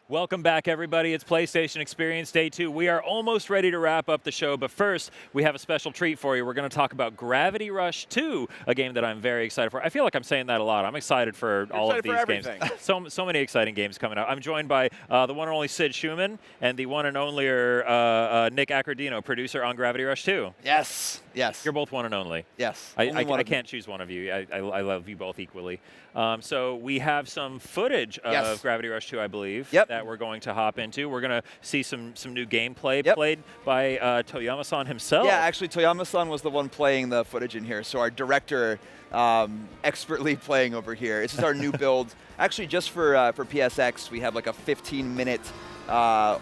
Welcome back, everybody. It's PlayStation Experience Day 2. We are almost ready to wrap up the show, but first, we have a special treat for you. We're going to talk about Gravity Rush 2, a game that I'm very excited for. I feel like I'm saying that a lot. I'm excited for all of these games. So many exciting games coming out. I'm joined by the one and only Sid Schumann and the one and only Nick Accordino, producer on Gravity Rush 2. Yes. You're both one and only. Yes. I can't choose one of you. I love you both equally. So we have some footage of Gravity Rush 2, I believe, that we're going to hop into. We're going to see some new gameplay played by Toyama-san himself. Yeah, actually, Toyama-san was the one playing the footage in here. So our director expertly playing over here. This is our new build. Actually, just for PSX, we have like a 15-minute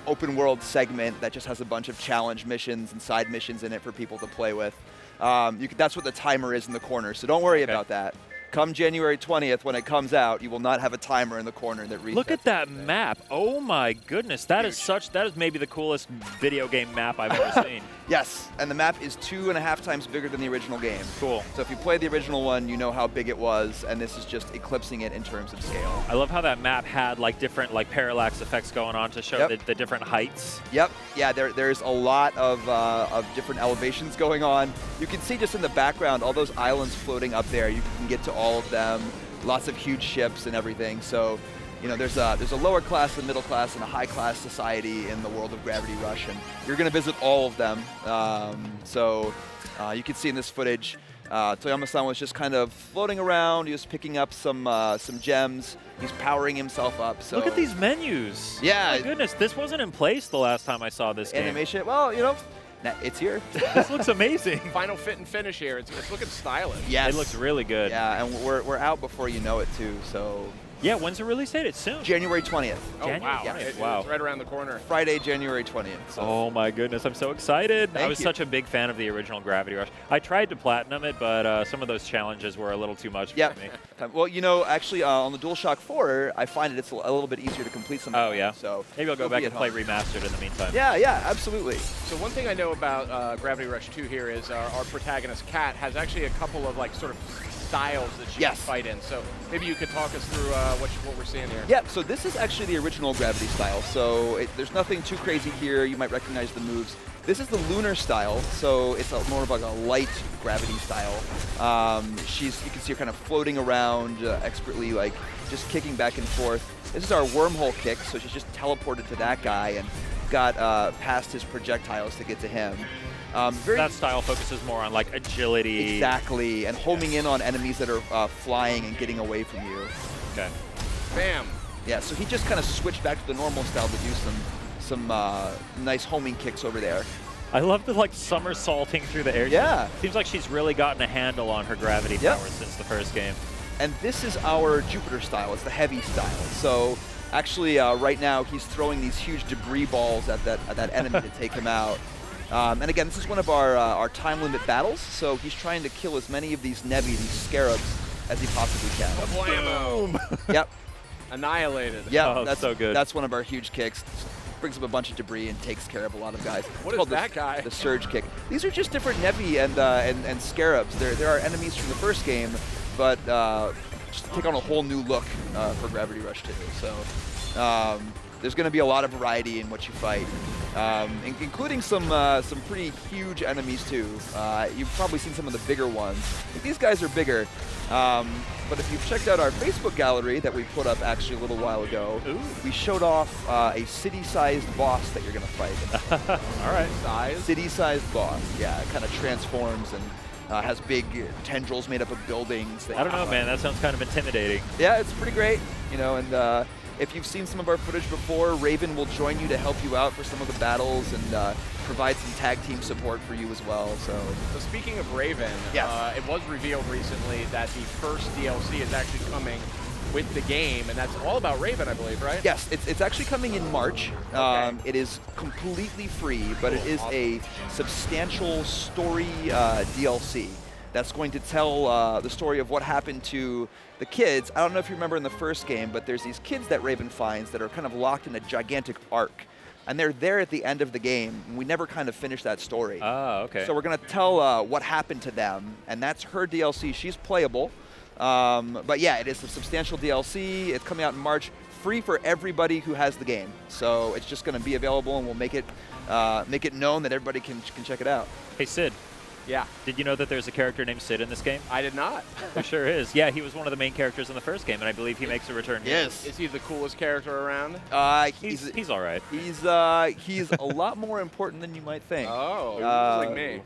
open world segment that just has a bunch of challenge missions and side missions in it for people to play with. That's what the timer is in the corner, so don't worry about that. Come January 20th, when it comes out, you will not have a timer in the corner that resets. Look at that map. Oh my goodness. That is maybe the coolest video game map I've ever seen. Yes, and the map is 2.5 times bigger than the original game. Cool. So if you played the original one, you know how big it was, and this is just eclipsing it in terms of scale. I love how that map had like different parallax effects going on to show the different heights. Yep. Yeah, there's a lot of different elevations going on. You can see just in the background all those islands floating up there. You can get to all of them. Lots of huge ships and everything. So, you know, there's a lower class, a middle class, and a high class society in the world of Gravity Rush, and you're going to visit all of them. You can see in this footage, Toyama-san was just kind of floating around. He was picking up some gems. He's powering himself up. So look at these menus. Yeah. My goodness, this wasn't in place the last time I saw this game. Animation. Well, you know, it's here. This looks amazing. Final fit and finish here. It's looking stylish. Yes. It looks really good. Yeah, and we're out before you know it too. So. Yeah, when's the release date? It's soon. January 20th. Oh, January? wow. Yeah. It's Wow. right around the corner. Friday, January 20th. So. Oh, my goodness. I'm so excited. Thank I was you. such a big fan of the original Gravity Rush. I tried to platinum it, but some of those challenges were a little too much for me. Well, you know, actually, on the DualShock 4, I find it's a little bit easier to complete some of them. Oh, yeah. So maybe I'll go back and play Remastered in the meantime. Yeah, absolutely. So one thing I know about Gravity Rush 2 here is our protagonist, Kat, has actually a couple of, like, sort of styles that she can fight in. So maybe you could talk us through what we're seeing here. Yeah, so this is actually the original Gravity style. So there's nothing too crazy here. You might recognize the moves. This is the Lunar style, so it's more of like a light Gravity style. You can see her kind of floating around expertly, like just kicking back and forth. This is our wormhole kick, so she's just teleported to that guy and got past his projectiles to get to him. That style focuses more on like agility. Exactly, and homing in on enemies that are flying and getting away from you. Okay. Bam. Yeah, so he just kind of switched back to the normal style to do some nice homing kicks over there. I love the like somersaulting through the air. Yeah. Seems like she's really gotten a handle on her gravity powers since the first game. And this is our Jupiter style. It's the heavy style. So actually, right now he's throwing these huge debris balls at that enemy to take him out. And again, this is one of our time limit battles. So he's trying to kill as many of these Nevi, these scarabs, as he possibly can. Boom. Yep. Annihilated. Yeah, that's so good. That's one of our huge kicks. Brings up a bunch of debris and takes care of a lot of guys. What is that guy? The surge kick. These are just different Nevi and scarabs. There are enemies from the first game, but just take on a whole new look for Gravity Rush 2. So there's going to be a lot of variety in what you fight, including some pretty huge enemies too. You've probably seen some of the bigger ones. These guys are bigger. But if you've checked out our Facebook gallery that we put up actually a little while ago, we showed off a city-sized boss that you're going to fight. All right. City-sized boss. Yeah, it kind of transforms and has big tendrils made up of buildings. I don't know, man. That sounds kind of intimidating. Yeah, it's pretty great. You know, and if you've seen some of our footage before, Raven will join you to help you out for some of the battles and provide some tag team support for you as well. So speaking of Raven, it was revealed recently that the first DLC is actually coming with the game, and that's all about Raven, I believe, right? Yes, it's actually coming in March. Okay. It is completely free, but it is a substantial story DLC that's going to tell the story of what happened to the kids. I don't know if you remember in the first game, but there's these kids that Raven finds that are kind of locked in a gigantic ark. And they're there at the end of the game. And we never kind of finished that story. Oh, okay. So we're going to tell what happened to them. And that's her DLC. She's playable. But yeah, it is a substantial DLC. It's coming out in March. free for everybody who has the game. So it's just going to be available, and we'll make it known that everybody can check it out. Hey, Sid. Yeah. Did you know that there's a character named Sid in this game? I did not. There sure is. Yeah, he was one of the main characters in the first game, and I believe he makes a return here. Yes. Is he the coolest character around? He's all right. He's a lot more important than you might think. Oh, like me.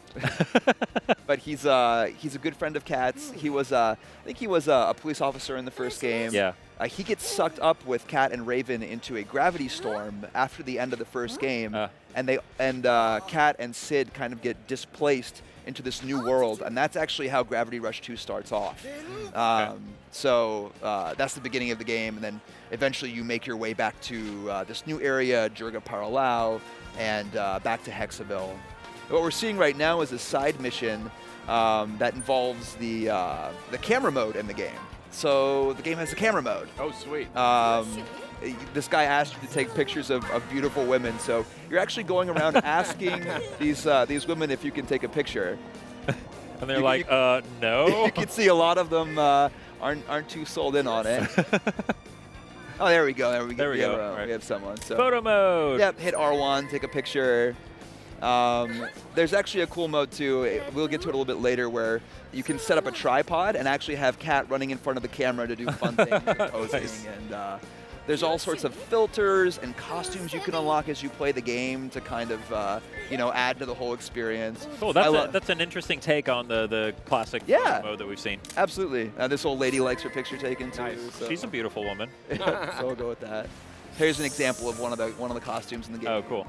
But he's a good friend of Kat's. He was I think he was a police officer in the first game. Yeah. He gets sucked up with Kat and Raven into a gravity storm after the end of the first game, and Kat and Sid kind of get displaced into this new world, and that's actually how Gravity Rush 2 starts off. So that's the beginning of the game, and then eventually you make your way back to this new area, Jurga Paralau, and back to Hexaville. What we're seeing right now is a side mission that involves the camera mode in the game. So the game has a camera mode. Oh, sweet. This guy asked you to take pictures of beautiful women, so you're actually going around asking these women if you can take a picture. And they're no. You can see a lot of them aren't too sold in on it. Oh, there we go. There we go. We have someone. So. Photo mode. Yep. Hit R1, take a picture. There's actually a cool mode too. We'll get to it a little bit later, where you can set up a tripod and actually have Kat running in front of the camera to do fun things, like posing, Nice. and there's all sorts of filters and costumes you can unlock as you play the game to kind of add to the whole experience. Cool. That's an interesting take on the classic photo mode that we've seen. Absolutely. This old lady likes her picture taken too. Nice. So. She's a beautiful woman. So we'll go with that. Here's an example of one of the costumes in the game. Oh, cool.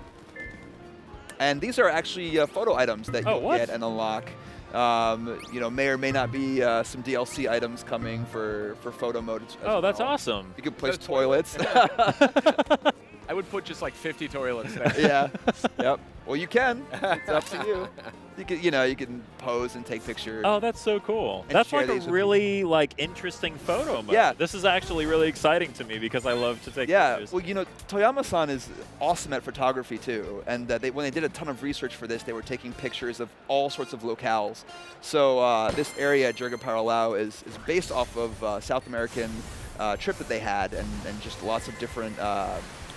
And these are actually photo items that you get and unlock. May or may not be some DLC items coming for photo mode. That's awesome. You can place toilets. I would put just like 50 toilets there. Yeah. Yep. Well, you can. It's up to you. You can pose and take pictures. Oh, that's so cool. And That's share like a these with really interesting photo mode. Yeah. This is actually really exciting to me because I love to take pictures. Well, Toyama-san is awesome at photography too, and when they did a ton of research for this, they were taking pictures of all sorts of locales. So this area, Jurga Paralau, is based off of South American trip that they had, and just lots of different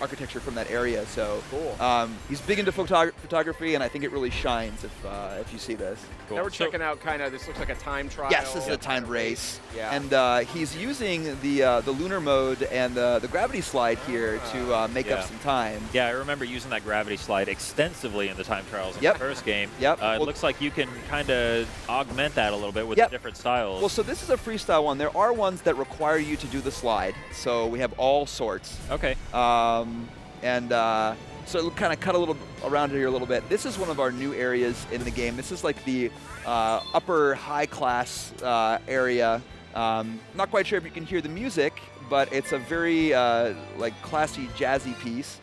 architecture from that area. So cool. He's big into photography, and I think it really shines if you see this. Cool. Now we're checking out this looks like a time trial. Yes, this is a timed race. Yeah. And he's using the lunar mode and the gravity slide here to make up some time. Yeah, I remember using that gravity slide extensively in the time trials in the first game. Yep. It looks like you can kind of augment that a little bit with the different styles. Well, so this is a freestyle one. There are ones that require you to do the slide. So we have all sorts. Okay. So it'll kind of cut a little around here a little bit. This is one of our new areas in the game. This is like the upper high class area. Not quite sure if you can hear the music, but it's a very classy jazzy piece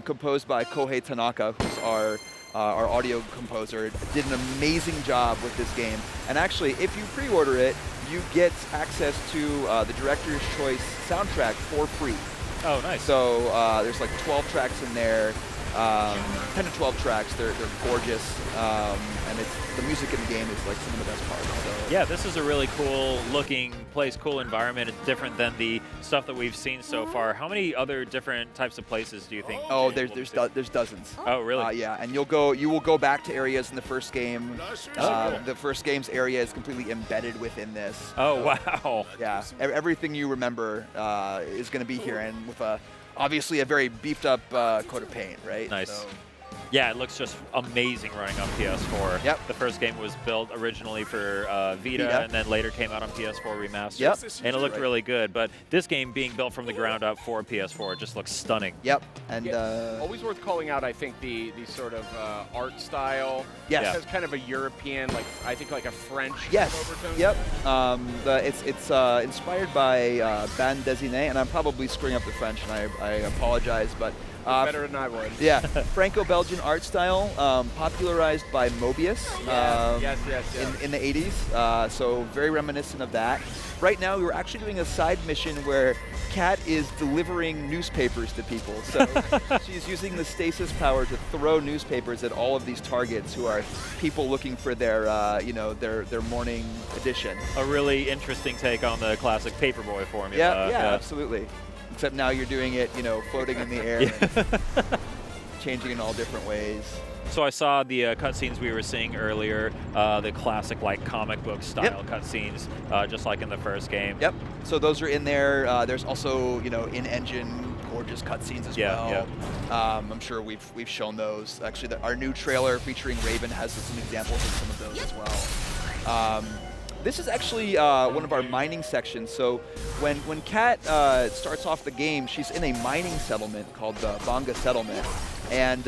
composed by Kohei Tanaka, who's our audio composer. Did an amazing job with this game. And actually, if you pre-order it, you get access to the Director's Choice soundtrack for free. Oh, nice. So there's like 12 tracks in there, 10 to 12 tracks. They're gorgeous, and the music in the game is like some of the best parts. So. Yeah, this is a really cool looking place, cool environment. It's different than the stuff that we've seen so far. How many other different types of places do you think? Oh, there's dozens. Oh, really? Yeah, and you will go back to areas in the first game. Cool. The first game's area is completely embedded within this. Oh, wow. Yeah, everything you remember is going to be here, and with obviously a very beefed up coat of paint, right? Nice. So. Yeah, it looks just amazing running on PS4. Yep. The first game was built originally for Vita, and then later came out on PS4 Remastered. Yep. And it looked really good. But this game being built from the ground up for PS4 just looks stunning. Yep. And always worth calling out, I think, the sort of art style. Yes. It has kind of a European, I think like a French overtone. Yep. It's inspired by Bande Dessinée, and I'm probably screwing up the French, and I apologize, but better than I would. Yeah, Franco-Belgian art style, popularized by Mobius in the 80s, so very reminiscent of that. Right now, we were actually doing a side mission where Kat is delivering newspapers to people. So she's using the stasis power to throw newspapers at all of these targets who are people looking for their morning edition. A really interesting take on the classic Paperboy formula. Yeah, absolutely. except now you're doing it, you know, floating in the air, and changing in all different ways. So I saw the cutscenes we were seeing earlier, the classic like comic book style cutscenes, just like in the first game. Yep. So those are in there. There's also, you know, in-engine gorgeous cutscenes as well. I'm sure we've shown those. Actually, our new trailer featuring Raven has some examples of some of those as well. This is actually one of our mining sections. So when Kat starts off the game, she's in a mining settlement called the Bonga Settlement. And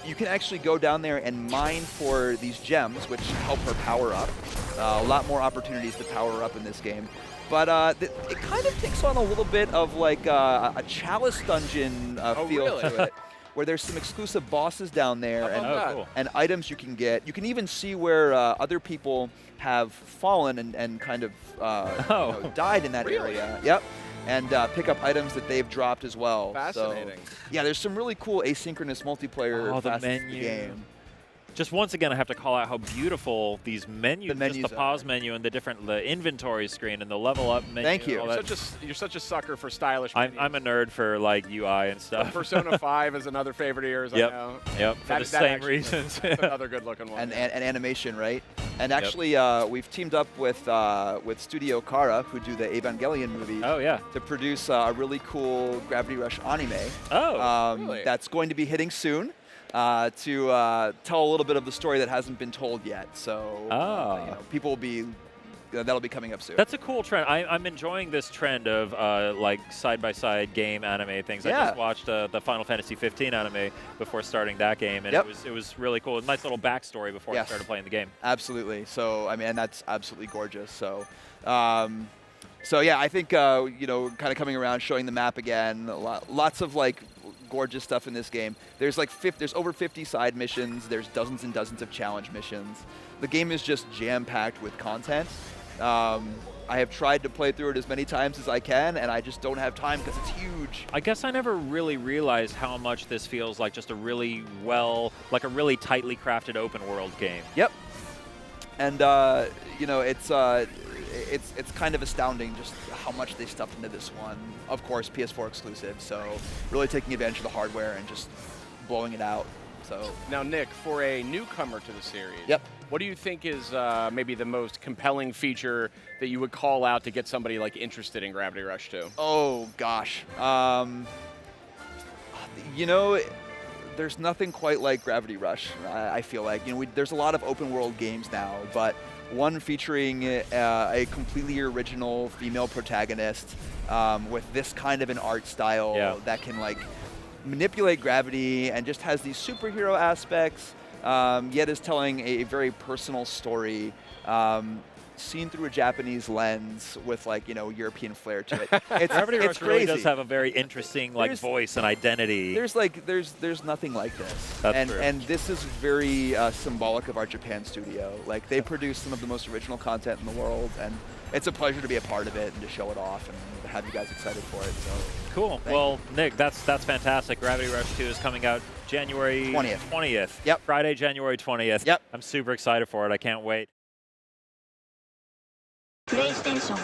you can actually go down there and mine for these gems, which help her power up. A lot more opportunities to power up in this game. But it kind of takes on a little bit of like a Chalice dungeon feel to it, where there's some exclusive bosses down there and items you can get. You can even see where other people have fallen and kind of you know, died in that area. Yep. And pick up items that they've dropped as well. Fascinating. So, yeah, there's some really cool asynchronous multiplayer facets to the game. Just once again, I have to call out how beautiful these menus, just the pause menu and the inventory screen and the level up menu. Thank you. You're such a sucker for stylish menus. I'm a nerd for like UI and stuff. Persona 5 is another favorite of yours, I know. Yep, for the same reasons. That's another good looking one. And animation, right? And actually, we've teamed up with Studio Kara, who do the Evangelion movies. Oh, yeah. To produce a really cool Gravity Rush anime. Oh, really? That's going to be hitting soon. To tell a little bit of the story that hasn't been told yet. So you know, people will be, that'll be coming up soon. That's a cool trend. I'm enjoying this trend of like side-by-side game anime things. Yeah. I just watched the Final Fantasy 15 anime before starting that game, and it was really cool. A nice little backstory before I started playing the game. Absolutely. So I mean, and that's absolutely gorgeous. So. So yeah, I think you know, kind of coming around, showing the map again. Lots of like gorgeous stuff in this game. There's like there's over 50 side missions. There's dozens and dozens of challenge missions. The game is just jam-packed with content. I have tried to play through it as many times as I can, and I just don't have time because it's huge. I guess I never really realized how much this feels like just a really like a really tightly crafted open world game. Yep. And you know, it's kind of astounding just how much they stuffed into this one. Of course, PS4 exclusive, so really taking advantage of the hardware and just blowing it out. So now, Nick, for a newcomer to the series, what do you think is maybe the most compelling feature that you would call out to get somebody like interested in Gravity Rush 2? Oh gosh, you know, there's nothing quite like Gravity Rush. I feel like, you know, there's a lot of open world games now, but one featuring a completely original female protagonist with this kind of an art style that can like manipulate gravity and just has these superhero aspects, yet is telling a very personal story, seen through a Japanese lens with like, you know, European flair to it. Gravity Rush crazy. really does have a very interesting like voice and identity. There's nothing like this. That's true. And this is very symbolic of our Japan studio. Like they produce some of the most original content in the world, and it's a pleasure to be a part of it and to show it off and to have you guys excited for it. So cool. Well, Nick, that's fantastic. Gravity Rush 2 is coming out January 20th. Yep. Friday, January 20th. Yep. I'm super excited for it. I can't wait. PlayStation